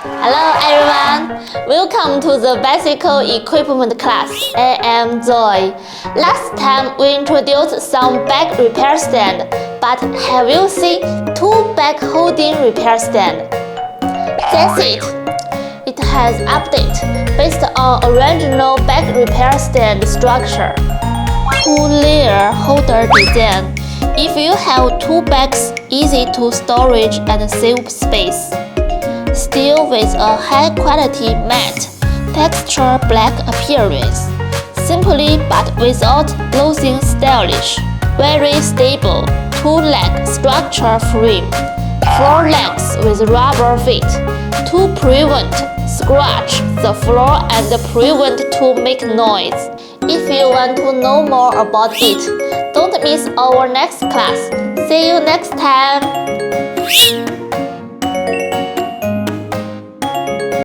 Hello everyone! Welcome to the Bicycle Equipment class. I am Zoe. Last time we introduced some bag repair stand, but have you seen two bag holding repair stand? That's it! It has updated based on original bag repair stand structure. Two-layer holder design. If you have two bags, easy to storage and save space. Still with a high-quality matte, texture black appearance. Simply but without losing stylish. Very stable, two-leg structure frame. Floor legs with rubber feet to prevent scratch the floor and prevent to make noise. If you want to know more about it, don't miss our next class. See you next time!